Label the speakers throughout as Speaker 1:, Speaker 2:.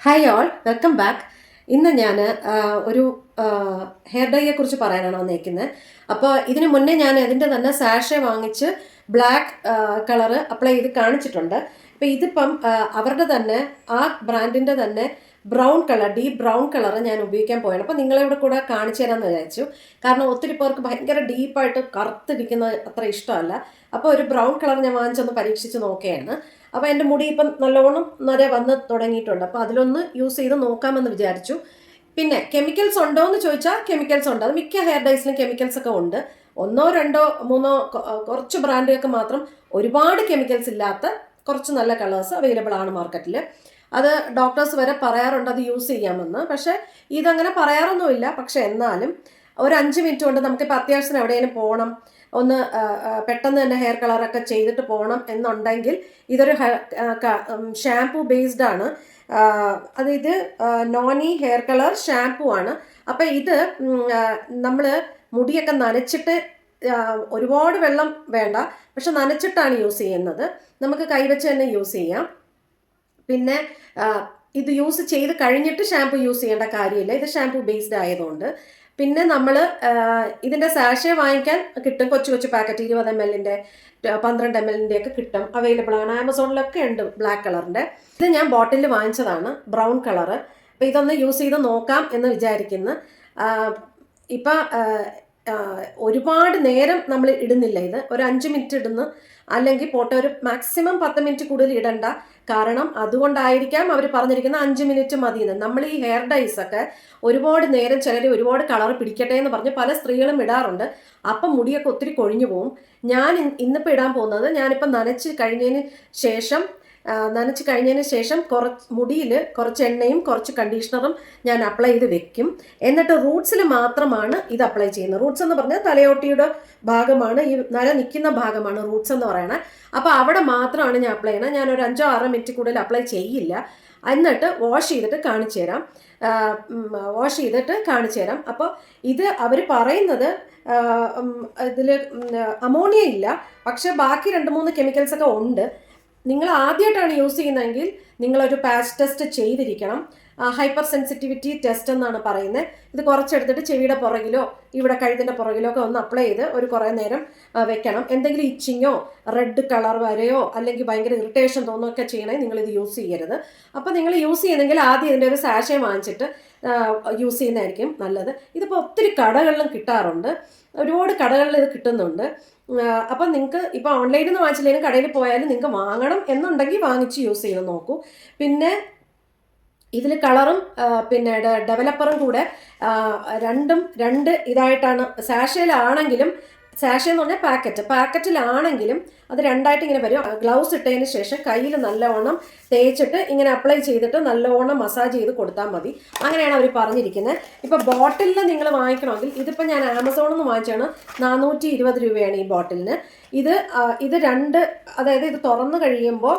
Speaker 1: Hi all, welcome back. ഇന്ന് ഞാൻ ഒരു ഹെയർ ഡൈയെ കുറിച്ച് പറയാനാണ് വന്നേക്കുന്നത്. അപ്പോൾ ഇതിന് മുന്നേ ഞാൻ അതിൻ്റെ തന്നെ സാഷെ വാങ്ങിച്ച് ബ്ലാക്ക് കളറ് അപ്ലൈ ചെയ്ത് കാണിച്ചിട്ടുണ്ട്. അപ്പോൾ ഇതിപ്പം അവരുടെ തന്നെ ആ ബ്രാൻഡിൻ്റെ തന്നെ brown colour, deep brown colour ഞാൻ ഉപയോഗിക്കാൻ പോയാണ്. അപ്പോൾ നിങ്ങളിവിടെ കൂടെ കാണിച്ചു തരാമെന്ന് വിചാരിച്ചു. കാരണം ഒത്തിരി പേർക്ക് ഭയങ്കര ഡീപ്പായിട്ട് കറുത്തിരിക്കുന്നത് അത്ര ഇഷ്ടമല്ല. അപ്പോൾ ഒരു ബ്രൗൺ കളർ ഞാൻ വാങ്ങിച്ചൊന്ന് പരീക്ഷിച്ച് നോക്കുകയാണ്. അപ്പോൾ എൻ്റെ മുടി ഇപ്പം നല്ലോണം നിറയെ വന്ന് തുടങ്ങിയിട്ടുണ്ട്. അപ്പോൾ അതിലൊന്ന് യൂസ് ചെയ്ത് നോക്കാമെന്ന് വിചാരിച്ചു. പിന്നെ കെമിക്കൽസ് ഉണ്ടോ എന്ന് ചോദിച്ചാൽ കെമിക്കൽസ് ഉണ്ട്. അത് മിക്ക ഹെയർ ഡൈസിലും കെമിക്കൽസ് ഒക്കെ ഉണ്ട്. ഒന്നോ രണ്ടോ മൂന്നോ കുറച്ച് ബ്രാൻഡുകൾക്ക് മാത്രം ഒരുപാട് കെമിക്കൽസ് ഇല്ലാത്ത കുറച്ച് നല്ല കളേഴ്സ് അവൈലബിൾ ആണ് മാർക്കറ്റിൽ. അത് ഡോക്ടേഴ്സ് വരെ പറയാറുണ്ട് അത് യൂസ് ചെയ്യാമെന്ന്. പക്ഷേ ഇതങ്ങനെ പറയാറൊന്നുമില്ല. പക്ഷെ എന്നാലും ഒരു 5 മിനിറ്റ് കൊണ്ട് നമുക്കിപ്പോൾ അത്യാവശ്യം എവിടെയെങ്കിലും പോകണം, ഒന്ന് പെട്ടെന്ന് തന്നെ ഹെയർ കളറൊക്കെ ചെയ്തിട്ട് പോകണം എന്നുണ്ടെങ്കിൽ ഇതൊരു ഷാംപൂ ബേസ്ഡ് ആണ്. ഇത് നോനി ഹെയർ കളർ ഷാംപൂ ആണ്. അപ്പം ഇത് നമ്മൾ മുടിയൊക്കെ നനച്ചിട്ട് ഒരുപാട് വെള്ളം വേണ്ട, പക്ഷെ നനച്ചിട്ടാണ് യൂസ് ചെയ്യുന്നത്. നമുക്ക് കൈവച്ച് തന്നെ യൂസ് ചെയ്യാം. പിന്നെ ഇത് യൂസ് ചെയ്ത് കഴിഞ്ഞിട്ട് ഷാംപൂ യൂസ് ചെയ്യേണ്ട കാര്യമില്ല. ഇത് ഷാംപൂ ബേസ്ഡ് ആയതുകൊണ്ട്. പിന്നെ നമ്മൾ ഇതിൻ്റെ സാഷെ വാങ്ങിക്കാൻ കിട്ടും. കൊച്ചു കൊച്ചു പാക്കറ്റ് 20 ml 12 ml ഒക്കെ കിട്ടും. അവൈലബിൾ ആണ്. ആമസോണിലൊക്കെ ഉണ്ട് ബ്ലാക്ക് കളറിൻ്റെ. ഇത് ഞാൻ ബോട്ടിലിൽ വാങ്ങിച്ചതാണ്, ബ്രൗൺ കളറ്. അപ്പോൾ ഇതൊന്ന് യൂസ് ചെയ്ത് നോക്കാം എന്ന് വിചാരിക്കുന്നു. ഇപ്പം ഒരുപാട് നേരം നമ്മൾ ഇടുന്നില്ല. ഇത് ഒരു 5 മിനിറ്റ് ഇടുന്നു, അല്ലെങ്കിൽ പോട്ടെ ഒരു മാക്സിമം 10 മിനിറ്റ് കൂടുതൽ ഇടണ്ട. കാരണം അതുകൊണ്ടായിരിക്കാം അവർ പറഞ്ഞിരിക്കുന്ന 5 മിനിറ്റ് മതിയെന്ന്. നമ്മൾ ഈ ഹെയർ ഡൈസ് ഒക്കെ ഒരുപാട് നേരം, ചിലർ ഒരുപാട് കളർ പിടിക്കട്ടെ എന്ന് പറഞ്ഞ് പല സ്ത്രീകളും ഇടാറുണ്ട്. അപ്പം മുടിയൊക്കെ ഒത്തിരി കൊഴിഞ്ഞു പോവും. ഞാൻ ഇന്നിപ്പോൾ ഇടാൻ പോകുന്നത്, ഞാനിപ്പോൾ നനച്ച് കഴിഞ്ഞതിന് ശേഷം മുടിയിൽ കുറച്ച് എണ്ണയും കുറച്ച് കണ്ടീഷണറും ഞാൻ അപ്ലൈ ചെയ്ത് വെക്കും. എന്നിട്ട് റൂട്ട്സിൽ മാത്രമാണ് ഇത് അപ്ലൈ ചെയ്യുന്നത്. റൂട്ട്സ് എന്ന് പറഞ്ഞാൽ തലയോട്ടിയുടെ ഭാഗമാണ്, ഈ നര നിൽക്കുന്ന ഭാഗമാണ് റൂട്ട്സ് എന്ന് പറയുന്നത്. അപ്പോൾ അവിടെ മാത്രമാണ് ഞാൻ അപ്ലൈ ചെയ്യണം. ഞാൻ ഒരു 5-6 മിനിറ്റ് കൂടുതൽ അപ്ലൈ ചെയ്യില്ല. എന്നിട്ട് വാഷ് ചെയ്തിട്ട് കാണിച്ചു തരാം. അപ്പോൾ ഇത് അവർ പറയുന്നത് ഇതിൽ അമോണിയ ഇല്ല, പക്ഷെ ബാക്കി 2-3 കെമിക്കൽസ് ഒക്കെ ഉണ്ട്. നിങ്ങൾ ആദ്യമായിട്ടാണ് യൂസ് ചെയ്യുന്നതെങ്കിൽ നിങ്ങളൊരു പാച്ച് ടെസ്റ്റ് ചെയ്തിരിക്കണം. ഹൈപ്പർ സെൻസിറ്റിവിറ്റി ടെസ്റ്റ് എന്നാണ് പറയുന്നത്. ഇത് കുറച്ചെടുത്തിട്ട് ചെവിയുടെ പുറകിലോ ഇവിടെ കഴുത്തിൻ്റെ പുറകിലോ ഒക്കെ ഒന്ന് അപ്ലൈ ചെയ്ത് ഒരു കുറേ നേരം വെക്കണം. എന്തെങ്കിലും ഇച്ചിങ്ങോ റെഡ് കളർ വരെയോ അല്ലെങ്കിൽ ഭയങ്കര ഇറിറ്റേഷൻ തോന്നുകയൊക്കെ ചെയ്യണമെങ്കിൽ നിങ്ങളിത് യൂസ് ചെയ്യരുത്. അപ്പോൾ നിങ്ങൾ യൂസ് ചെയ്യുന്നെങ്കിൽ ആദ്യം ഇതിൻ്റെ ഒരു സാഷെ വാങ്ങിച്ചിട്ട് യൂസ് ചെയ്യുന്നതായിരിക്കും നല്ലത്. ഇതിപ്പോൾ ഒത്തിരി കടകളിലും കിട്ടാറുണ്ട്, ഒരുപാട് കടകളിൽ ഇത് കിട്ടുന്നുണ്ട്. അപ്പം നിങ്ങൾക്ക് ഇപ്പോൾ ഓൺലൈനിൽ നിന്ന് വാങ്ങിച്ചില്ലെങ്കിലും കടയിൽ പോയാലും നിങ്ങൾക്ക് വാങ്ങണം എന്നുണ്ടെങ്കിൽ വാങ്ങിച്ച് യൂസ് ചെയ്ത് നോക്കൂ. പിന്നെ ഇതിൽ കളറും പിന്നെ ഡെവലപ്പറും കൂടെ രണ്ട് ഇതായിട്ടാണ്. സാഷയിലാണെങ്കിലും, സാഷ എന്ന് പറഞ്ഞാൽ പാക്കറ്റിലാണെങ്കിലും അത് രണ്ടായിട്ട് ഇങ്ങനെ വരും. ഗ്ലൗസ് ഇട്ടതിന് ശേഷം കയ്യിൽ നല്ലവണ്ണം തേച്ചിട്ട് ഇങ്ങനെ അപ്ലൈ ചെയ്തിട്ട് നല്ലവണ്ണം മസാജ് ചെയ്ത് കൊടുത്താൽ മതി. അങ്ങനെയാണ് അവർ പറഞ്ഞിരിക്കുന്നത്. ഇപ്പോൾ ബോട്ടിലിൽ നിങ്ങൾ വാങ്ങിക്കണമെങ്കിൽ, ഇതിപ്പോൾ ഞാൻ ആമസോണിൽ നിന്ന് വാങ്ങിച്ചാണ്, 420 രൂപയാണ് ഈ ബോട്ടിലിന്. ഇത് അതായത് ഇത് തുറന്നു കഴിയുമ്പോൾ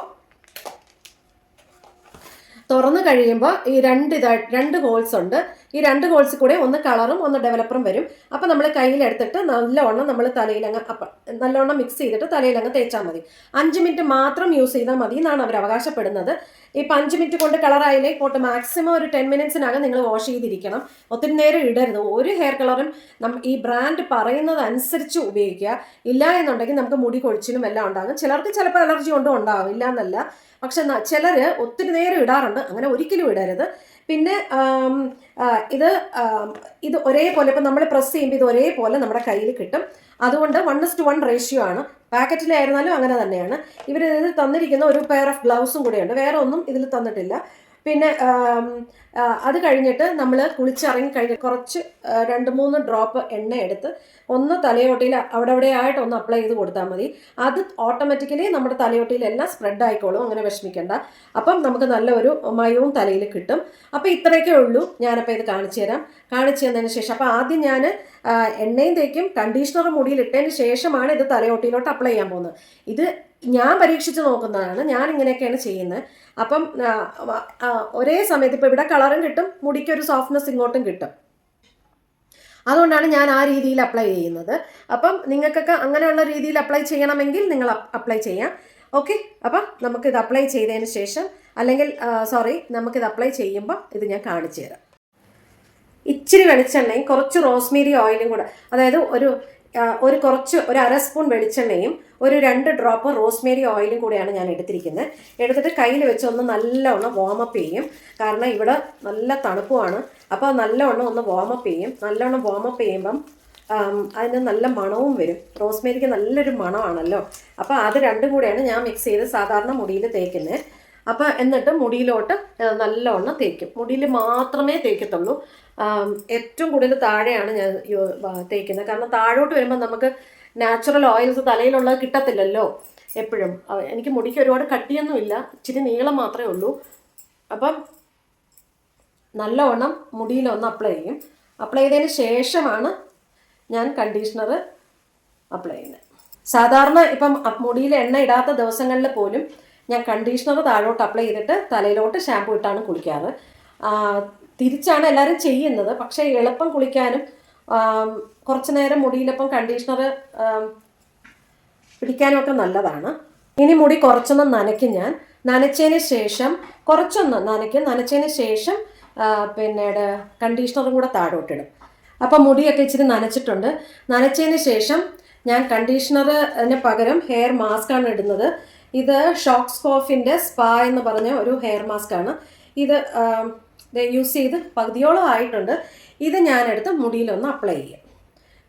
Speaker 1: ഈ രണ്ട് ഹോൾസ് ഉണ്ട്. ഈ 2 ഹോൾസിൽ കൂടെ ഒന്ന് കളറും ഒന്ന് ഡെവലപ്പറും വരും. അപ്പം നമ്മൾ കയ്യിലെടുത്തിട്ട് നല്ലവണ്ണം നല്ലവണ്ണം മിക്സ് ചെയ്തിട്ട് തലയിലങ്ങ് തേച്ചാൽ മതി. 5 മിനിറ്റ് മാത്രം യൂസ് ചെയ്താൽ മതി എന്നാണ് അവർ അവകാശപ്പെടുന്നത്. ഇപ്പം 5 മിനിറ്റ് കൊണ്ട് കളറായില്ലേ പോട്ട്, മാക്സിമം ഒരു 10 മിനിറ്റ്സിനകം നിങ്ങൾ വാഷ് ചെയ്തിരിക്കണം. ഒത്തിരി നേരം ഇടരുത്. ഒരു ഹെയർ കളറും ഈ ബ്രാൻഡ് പറയുന്നത് അനുസരിച്ച് ഉപയോഗിക്കുക. ഇല്ല എന്നുണ്ടെങ്കിൽ നമുക്ക് മുടി കൊഴിച്ചിലും എല്ലാം ഉണ്ടാകും. ചിലർക്ക് ചിലപ്പോൾ അലർജി കൊണ്ടും ഉണ്ടാകും, ഇല്ല എന്നല്ല. പക്ഷെ ചിലർ ഒത്തിരി നേരം ഇടാറുണ്ട്. അങ്ങനെ ഒരിക്കലും ഇടരുത്. പിന്നെ ഇത് ഒരേപോലെ ഇപ്പം നമ്മൾ പ്രസ് ചെയ്യുമ്പോൾ ഇത് ഒരേപോലെ നമ്മുടെ കയ്യിൽ കിട്ടും. അതുകൊണ്ട് 1:1 റേഷ്യോ ആണ്. പാക്കറ്റിലായിരുന്നാലും അങ്ങനെ തന്നെയാണ്. ഇതിൽ തന്നിരിക്കുന്ന ഒരു പെയർ ഓഫ് ഗ്ലൗസും കൂടെയുണ്ട്. വേറെ ഒന്നും ഇതിൽ തന്നിട്ടില്ല. പിന്നെ അത് കഴിഞ്ഞിട്ട് നമ്മൾ കുളിച്ചിറങ്ങി കഴിഞ്ഞ് കുറച്ച് 2-3 ഡ്രോപ്പ് എണ്ണ എടുത്ത് ഒന്ന് തലയോട്ടിയിൽ അവിടെ ആയിട്ട് ഒന്ന് അപ്ലൈ ചെയ്ത് കൊടുത്താൽ മതി. അത് ഓട്ടോമാറ്റിക്കലി നമ്മുടെ തലയോട്ടിയിലെല്ലാം സ്പ്രെഡ് ആയിക്കോളും. അങ്ങനെ വിഷമിക്കേണ്ട. അപ്പം നമുക്ക് നല്ല ഒരു മയവും തലയിൽ കിട്ടും. അപ്പോൾ ഇത്രയൊക്കെ ഉള്ളൂ. ഞാനപ്പോൾ ഇത് കാണിച്ചു തന്നതിന് ശേഷം, അപ്പോൾ ആദ്യം ഞാൻ എണ്ണയും തേക്കും, കണ്ടീഷണറും മുടിയിൽ ഇട്ടതിന് ശേഷമാണ് ഇത് തലയോട്ടിയിലോട്ട് അപ്ലൈ ചെയ്യാൻ പോകുന്നത്. ഇത് ഞാൻ പരീക്ഷിച്ച് നോക്കുന്നതാണ്. ഞാൻ ഇങ്ങനെയൊക്കെയാണ് ചെയ്യുന്നത്. അപ്പം ഒരേ സമയത്ത് ഇപ്പോൾ ഇവിടെ കളറും കിട്ടും, മുടിക്കൊരു സോഫ്റ്റ്നെസ് ഇങ്ങോട്ടും കിട്ടും. അതുകൊണ്ടാണ് ഞാൻ ആ രീതിയിൽ അപ്ലൈ ചെയ്യുന്നത്. അപ്പം നിങ്ങൾക്കൊക്കെ അങ്ങനെയുള്ള രീതിയിൽ അപ്ലൈ ചെയ്യണമെങ്കിൽ നിങ്ങൾ അപ്ലൈ ചെയ്യാം. ഓക്കെ, അപ്പം നമുക്കിത് അപ്ലൈ ചെയ്തതിന് ശേഷം അല്ലെങ്കിൽ സോറി, നമുക്കിത് അപ്ലൈ ചെയ്യുമ്പോൾ ഇത് ഞാൻ കാണിച്ചു തരാം. ഇച്ചിരി വെളിച്ചെണ്ണയും കുറച്ച് റോസ്മേരി ഓയിലും കൂടെ, അതായത് ഒരു അര സ്പൂൺ വെളിച്ചെണ്ണയും ഒരു 2 ഡ്രോപ്പ് റോസ്മേരി ഓയിലും കൂടെയാണ് ഞാൻ എടുത്തിരിക്കുന്നത്. എടുത്തിട്ട് കയ്യിൽ വെച്ച് ഒന്ന് നല്ലവണ്ണം വാമപ്പ് ചെയ്യും. കാരണം ഇവിടെ നല്ല തണുപ്പുമാണ്. അപ്പോൾ നല്ലവണ്ണം ഒന്ന് വാമപ്പ് ചെയ്യും. നല്ലവണ്ണം വാമപ്പ് ചെയ്യുമ്പം അതിന് നല്ല മണവും വരും. റോസ്മേരിക്ക് നല്ലൊരു മണമാണല്ലോ. അപ്പോൾ അത് രണ്ടും കൂടെയാണ് ഞാൻ മിക്സ് ചെയ്ത് സാധാരണ മുടിയിൽ തേക്കുന്നത്. അപ്പോൾ എന്നിട്ട് മുടിയിലോട്ട് നല്ലവണ്ണം തേക്കും. മുടിയിൽ മാത്രമേ തേക്കത്തുള്ളൂ. ഏറ്റവും കൂടുതൽ താഴെയാണ് ഞാൻ തേക്കുന്നത്. കാരണം താഴോട്ട് വരുമ്പോൾ നമുക്ക് നാച്ചുറൽ ഓയിൽസ് തലയിലുള്ളത് കിട്ടത്തില്ലല്ലോ എപ്പോഴും. എനിക്ക് മുടിക്ക് ഒരുപാട് കട്ടിയൊന്നുമില്ല, ഇച്ചിരി നീളം മാത്രമേ ഉള്ളൂ. അപ്പം നല്ലവണ്ണം മുടിയിലൊന്ന് അപ്ലൈ ചെയ്യും. അപ്ലൈ ചെയ്തതിന് ശേഷമാണ് ഞാൻ കണ്ടീഷണർ അപ്ലൈ ചെയ്യുന്നത്. സാധാരണ ഇപ്പം മുടിയിൽ എണ്ണ ഇടാത്ത ദിവസങ്ങളിൽ പോലും ഞാൻ കണ്ടീഷണർ താഴോട്ട് അപ്ലൈ ചെയ്തിട്ട് തലയിലോട്ട് ഷാമ്പു ഇട്ടാണ് കുളിക്കാറ്. തിരിച്ചാണ് എല്ലാവരും ചെയ്യുന്നത്. പക്ഷേ എളുപ്പം കുളിക്കാനും കുറച്ച് നേരം മുടിയിലപ്പം കണ്ടീഷണർ പിടിക്കാനും ഒക്കെ നല്ലതാണ്. ഇനി മുടി കുറച്ചൊന്ന് നനയ്ക്കും. ഞാൻ നനച്ചതിന് ശേഷം കുറച്ചൊന്ന് നനച്ചതിന് ശേഷം പിന്നീട് കണ്ടീഷണറും കൂടെ താഴോട്ടിടും. അപ്പം മുടിയൊക്കെ ഇച്ചിരി നനച്ചിട്ടുണ്ട്. നനച്ചതിന് ശേഷം ഞാൻ കണ്ടീഷണറിന് പകരം ഹെയർ മാസ്കാണ് ഇടുന്നത്. ഇത് ഷോക്സ്കോഫിൻ്റെ സ്പാ എന്ന് പറഞ്ഞ ഒരു ഹെയർ മാസ്കാണ്. ഇത് യൂസ് ചെയ്ത് പകുതിയോളം ആയിട്ടുണ്ട്. ഇത് ഞാനെടുത്ത് മുടിയിലൊന്ന് അപ്ലൈ ചെയ്യും.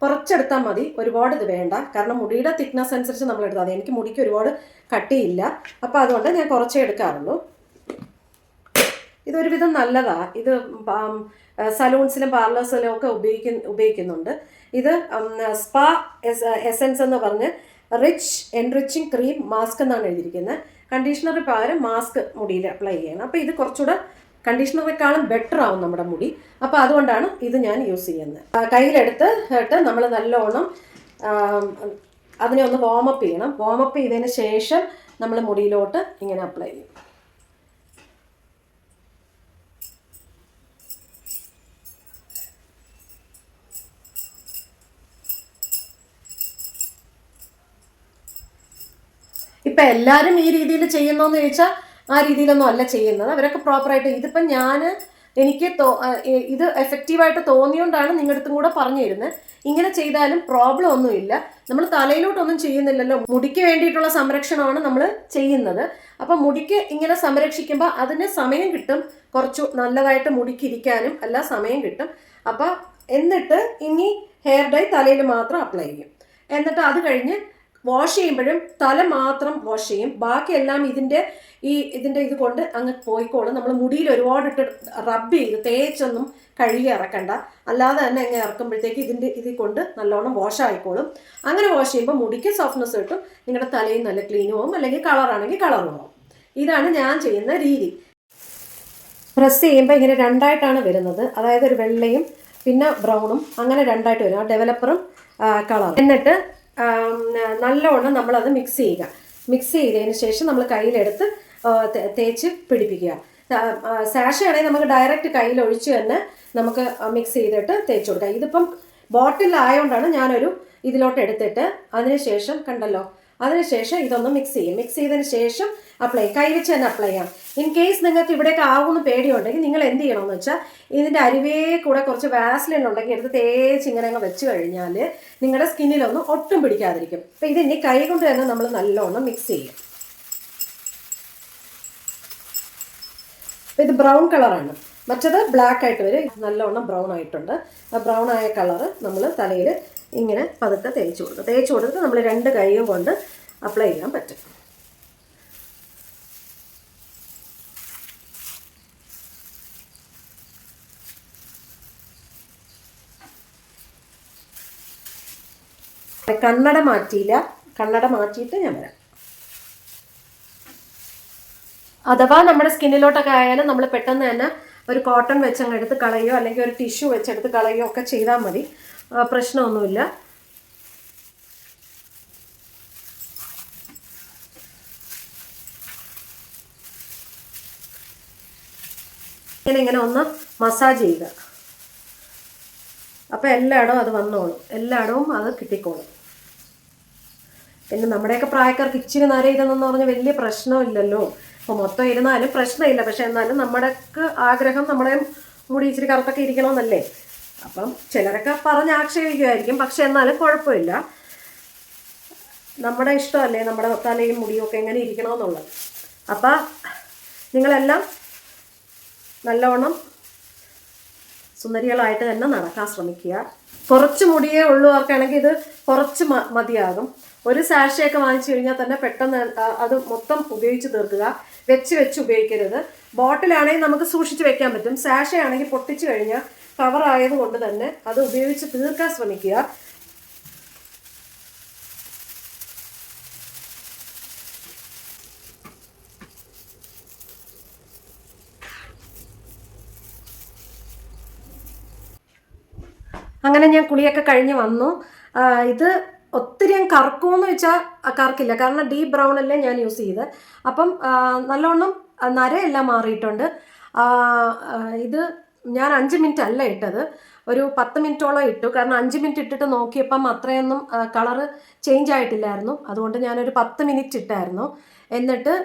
Speaker 1: കുറച്ചെടുത്താൽ മതി, ഒരുപാട് ഇത് വേണ്ട. കാരണം മുടിയുടെ തിക്നെസ് അനുസരിച്ച് നമ്മൾ എടുത്താൽ മതി. എനിക്ക് മുടിക്ക് ഒരുപാട് കട്ടിയില്ല, അപ്പോൾ അതുകൊണ്ട് ഞാൻ കുറച്ചേ എടുക്കാറുള്ളൂ. ഇതൊരുവിധം നല്ലതാണ്. ഇത് സലൂൺസിലും പാർലേഴ്സിലും ഒക്കെ ഉപയോഗിക്കുന്നുണ്ട്. ഇത് സ്പാ എസൻസ് എന്ന് പറഞ്ഞ് എൻറിച്ചിങ് ക്രീം മാസ്ക് എന്നാണ് എഴുതിയിരിക്കുന്നത്. കണ്ടീഷണറിന് പകരം മാസ്ക് മുടിയിൽ അപ്ലൈ ചെയ്യണം. അപ്പോൾ ഇത് കുറച്ചുകൂടെ കണ്ടീഷണറേക്കാളും ബെറ്റർ ആവും നമ്മുടെ മുടി. അപ്പോൾ അതുകൊണ്ടാണ് ഇത് ഞാൻ യൂസ് ചെയ്യുന്നത്. കയ്യിലെടുത്തിട്ട് നമ്മൾ നല്ലോണം അതിനെ ഒന്ന് വാമപ്പ് ചെയ്യണം. വാമപ്പ് ചെയ്തതിന് ശേഷം നമ്മൾ മുടിയിലോട്ട് ഇങ്ങനെ അപ്ലൈ ചെയ്യും. ഇപ്പം എല്ലാവരും ഈ രീതിയിൽ ചെയ്യുന്നോന്ന് ചോദിച്ചാൽ ആ രീതിയിലൊന്നും അല്ല ചെയ്യുന്നത്. അവരൊക്കെ പ്രോപ്പറായിട്ട് ഇതിപ്പം എനിക്ക് ഇത് എഫക്റ്റീവായിട്ട് തോന്നിയോണ്ടാണ് നിങ്ങളുടെ അടുത്തും കൂടെ പറഞ്ഞു തരുന്നത്. ഇങ്ങനെ ചെയ്താലും പ്രോബ്ലം ഒന്നുമില്ല. നമ്മൾ തലയിലോട്ടൊന്നും ചെയ്യുന്നില്ലല്ലോ. മുടിക്ക് വേണ്ടിയിട്ടുള്ള സംരക്ഷണമാണ് നമ്മൾ ചെയ്യുന്നത്. അപ്പം മുടിക്ക് ഇങ്ങനെ സംരക്ഷിക്കുമ്പോൾ അതിന് സമയം കിട്ടും. കുറച്ചു നല്ലതായിട്ട് മുടിക്ക് ഇരിക്കാനും എല്ലാം സമയം കിട്ടും. അപ്പം എന്നിട്ട് ഇനി ഹെയർ ഡൈ തലയിൽ മാത്രം അപ്ലൈ ചെയ്യും. എന്നിട്ട് അത് കഴിഞ്ഞ് വാഷ് ചെയ്യുമ്പോഴും തല മാത്രം വാഷ് ചെയ്യും. ബാക്കിയെല്ലാം ഇതിൻ്റെ ഇത് കൊണ്ട് അങ്ങ് പോയിക്കോളും. നമ്മൾ മുടിയിൽ ഒരുപാട് ഇട്ട് റബ്ബ് ചെയ്ത് തേച്ചൊന്നും കഴുകി ഇറക്കണ്ട. അല്ലാതെ തന്നെ അങ്ങ് ഇറക്കുമ്പോഴത്തേക്ക് ഇതിൽ കൊണ്ട് നല്ലോണം വാഷ് ആയിക്കോളും. അങ്ങനെ വാഷ് ചെയ്യുമ്പോൾ മുടിക്ക് സോഫ്റ്റ്നെസ് കിട്ടും. നിങ്ങളുടെ തലയും നല്ല ക്ലീനും ആവും. അല്ലെങ്കിൽ കളറാണെങ്കിൽ കളറും ആവും. ഇതാണ് ഞാൻ ചെയ്യുന്ന രീതി. പ്രസ് ചെയ്യുമ്പോൾ ഇങ്ങനെ രണ്ടായിട്ടാണ് വരുന്നത്. അതായത് ഒരു വെള്ളയും പിന്നെ ബ്രൗണും അങ്ങനെ രണ്ടായിട്ട് വരും. ആ ഡെവലപ്പറും കളറും. എന്നിട്ട് നല്ലവണ്ണം നമ്മളത് മിക്സ് ചെയ്യുക. മിക്സ് ചെയ്തതിന് ശേഷം നമ്മൾ കയ്യിലെടുത്ത് തേച്ച് പിടിപ്പിക്കുക. സാഷയാണെങ്കിൽ നമുക്ക് ഡയറക്റ്റ് കയ്യിൽ ഒഴിച്ച് തന്നെ നമുക്ക് മിക്സ് ചെയ്തിട്ട് തേച്ച് കൊടുക്കാം. ഇതിപ്പം ബോട്ടിലായതുകൊണ്ടാണ് ഞാനൊരു ഇതിലോട്ട് എടുത്തിട്ട് അതിനുശേഷം കണ്ടല്ലോ, അതിനുശേഷം ഇതൊന്ന് മിക്സ് ചെയ്യും. മിക്സ് ചെയ്തതിന് ശേഷം അപ്ലൈ കൈ വെച്ച് തന്നെ അപ്ലൈ ചെയ്യാം. ഇൻ കേസ് നിങ്ങൾക്ക് ഇവിടെയൊക്കെ ആവുമെന്ന് പേടിയുണ്ടെങ്കിൽ നിങ്ങൾ എന്ത് ചെയ്യണമെന്ന് വെച്ചാൽ ഇതിൻ്റെ അരിവേ കൂടെ കുറച്ച് വാസ്ലിൻ ഉണ്ടെങ്കിൽ എടുത്ത് തേച്ച് ഇങ്ങനെ അങ്ങ് വെച്ച് കഴിഞ്ഞാൽ നിങ്ങളുടെ സ്കിന്നിലൊന്നും ഒട്ടും പിടിക്കാതിരിക്കും. അപ്പം ഇതിനി കൈ കൊണ്ട് തന്നെ നമ്മൾ നല്ലോണം മിക്സ് ചെയ്യും. ഇത് ബ്രൗൺ കളറാണ്. മറ്റത് ബ്ലാക്ക് ആയിട്ട് വരും. നല്ലോണം ബ്രൗൺ ആയിട്ടുണ്ട്. ആ ബ്രൗൺ ആയ കളറ് നമ്മൾ തലയിൽ ഇങ്ങനെ പതുക്കെ തേച്ച് കൊടുത്തിട്ട് നമ്മൾ 2 കൈയും കൊണ്ട് അപ്ലൈ ചെയ്യാൻ പറ്റും. കണ്ണട മാറ്റിയില്ല. കണ്ണട മാറ്റിയിട്ട് ഞാൻ വരാം. അഥവാ നമ്മുടെ സ്കിന്നിലോട്ടൊക്കെ ആയാലും നമ്മൾ പെട്ടെന്ന് തന്നെ ഒരു കോട്ടൺ വെച്ചങ്ങ് എടുത്ത് കളയോ അല്ലെങ്കിൽ ഒരു ടിഷ്യൂ വെച്ചെടുത്ത് കളയോ ഒക്കെ ചെയ്താൽ മതി. പ്രശ്നമൊന്നുമില്ല. ഇങ്ങനെ ഒന്ന് മസാജ് ചെയ്യുക. അപ്പോൾ എല്ലായിടവും അത് വന്നോളും. എല്ലായിടവും അത് കിട്ടിക്കോളും. പിന്നെ നമ്മുടെയൊക്കെ പ്രായക്കാർക്ക് ഇച്ചിരി നേരം ഇതെന്ന് പറഞ്ഞാൽ വലിയ പ്രശ്നമില്ലല്ലോ. അപ്പോൾ മൊത്തം ഇരുന്നാലും പ്രശ്നമില്ല. പക്ഷെ എന്നാലും നമ്മുടെക്ക് ആഗ്രഹം നമ്മുടെ മുടി ഇച്ചിരി കറുത്തൊക്കെ ഇരിക്കണമെന്നല്ലേ. അപ്പം ചിലരൊക്കെ പറഞ്ഞ് ആക്ഷേപിക്കുമായിരിക്കും. പക്ഷെ എന്നാലും കുഴപ്പമില്ല. നമ്മുടെ ഇഷ്ടമല്ലേ നമ്മുടെ തലയും മുടിയും ഒക്കെ എങ്ങനെ ഇരിക്കണമെന്നുള്ളത്. അപ്പം നിങ്ങളെല്ലാം നല്ലവണ്ണം സുന്ദരികളായിട്ട് തന്നെ നടക്കാൻ ശ്രമിക്കുക. കുറച്ച് മുടിയേ ഉള്ളവർക്കാണെങ്കിൽ ഇത് കുറച്ച് മതിയാകും. ഒരു സാഷയൊക്കെ വാങ്ങിച്ചു കഴിഞ്ഞാൽ തന്നെ പെട്ടെന്ന് അത് മൊത്തം ഉപയോഗിച്ച് തീർക്കുക. വെച്ച് ഉപയോഗിക്കരുത്. ബോട്ടിലാണെങ്കിൽ നമുക്ക് സൂക്ഷിച്ച് വെക്കാൻ പറ്റും. സാഷയാണെങ്കിൽ പൊട്ടിച്ചു കഴിഞ്ഞാൽ കവറായത് കൊണ്ട് തന്നെ അത് ഉപയോഗിച്ച് തീർക്കാൻ ശ്രമിക്കുക. അങ്ങനെ ഞാൻ കുളിയൊക്കെ കഴിഞ്ഞ് വന്നു. ഇത് ഒത്തിരി കറക്കുമെന്ന് വെച്ചാൽ കറക്കില്ല, കാരണം ഡീപ്പ് ബ്രൗൺ അല്ലേ ഞാൻ യൂസ് ചെയ്ത്. അപ്പം നല്ലോണം നരയെല്ലാം മാറിയിട്ടുണ്ട്. ഇത് ഞാൻ 5 മിനിറ്റ് അല്ല ഇട്ടത്, ഒരു 10 മിനിറ്റോളം ഇട്ടു. കാരണം 5 മിനിറ്റ് ഇട്ടിട്ട് നോക്കിയപ്പം അത്രയൊന്നും കളറ് ചേഞ്ച് ആയിട്ടില്ലായിരുന്നു. അതുകൊണ്ട് ഞാനൊരു 10 മിനിറ്റ് ഇട്ടായിരുന്നു. എന്നിട്ട്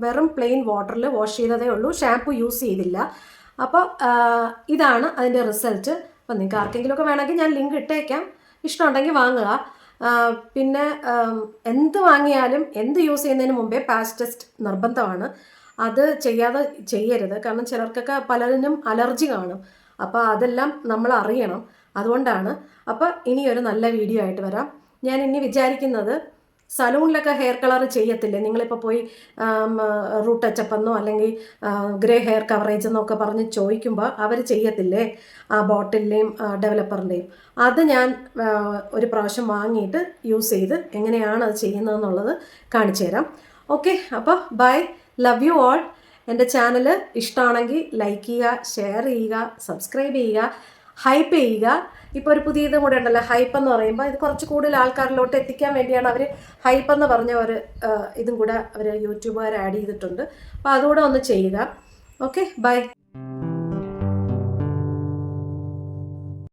Speaker 1: വെറും പ്ലെയിൻ വാട്ടറിൽ വാഷ് ചെയ്തതേ ഉള്ളൂ, ഷാംപൂ യൂസ് ചെയ്തില്ല. അപ്പോൾ ഇതാണ് അതിൻ്റെ റിസൾട്ട്. അപ്പം നിങ്ങൾക്ക് ആർക്കെങ്കിലുമൊക്കെ വേണമെങ്കിൽ ഞാൻ ലിങ്ക് ഇട്ടേക്കാം, ഇഷ്ടമുണ്ടെങ്കിൽ വാങ്ങുക. പിന്നെ എന്ത് വാങ്ങിയാലും എന്ത് യൂസ് ചെയ്യുന്നതിന് മുമ്പേ പാച്ച് ടെസ്റ്റ് നിർബന്ധമാണ്. അത് ചെയ്യരുത്, കാരണം ചിലർക്കൊക്കെ പലതിനും അലർജി കാണും. അപ്പോൾ അതെല്ലാം നമ്മൾ അറിയണം. അതുകൊണ്ടാണ്. അപ്പോൾ ഇനിയൊരു നല്ല വീഡിയോ ആയിട്ട് വരാം. ഞാൻ ഇനി വിചാരിക്കുന്നത്, സലൂണിലൊക്കെ ഹെയർ കളർ ചെയ്യത്തില്ലേ നിങ്ങളിപ്പോൾ പോയി റൂട്ട് ടച്ചപ്പ് എന്നോ അല്ലെങ്കിൽ ഗ്രേ ഹെയർ കവറേജ് എന്നൊക്കെ പറഞ്ഞ് ചോദിക്കുമ്പോൾ അവർ ചെയ്യത്തില്ലേ ആ ബോട്ടിലിൻ്റെയും ഡെവലപ്പറിൻ്റെയും. അത് ഞാൻ ഒരു പ്രാവശ്യം വാങ്ങിയിട്ട് യൂസ് ചെയ്ത് എങ്ങനെയാണ് അത് ചെയ്യുന്നതെന്നുള്ളത് കാണിച്ചു തരാം. ഓക്കെ, അപ്പോൾ ബൈ, ലവ് യു ഓൾ. എൻ്റെ ചാനൽ ഇഷ്ടമാണെങ്കിൽ ലൈക്ക് ചെയ്യുക, ഷെയർ ചെയ്യുക, സബ്സ്ക്രൈബ് ചെയ്യുക, ഹൈപ്പ് ചെയ്യുക. ഇപ്പോൾ ഒരു പുതിയതും കൂടെ ഉണ്ടല്ലോ, ഹൈപ്പ് എന്ന് പറയുമ്പോൾ ഇത് കുറച്ച് കൂടുതൽ ആൾക്കാരിലോട്ട് എത്തിക്കാൻ വേണ്ടിയാണ് അവർ ഹൈപ്പ് എന്ന് പറഞ്ഞ ഒരു ഇതും കൂടെ അവർ യൂട്യൂബുകാർ ആഡ് ചെയ്തിട്ടുണ്ട്. അപ്പോൾ അതുകൂടെ ഒന്ന് ചെയ്യുക. Okay, by.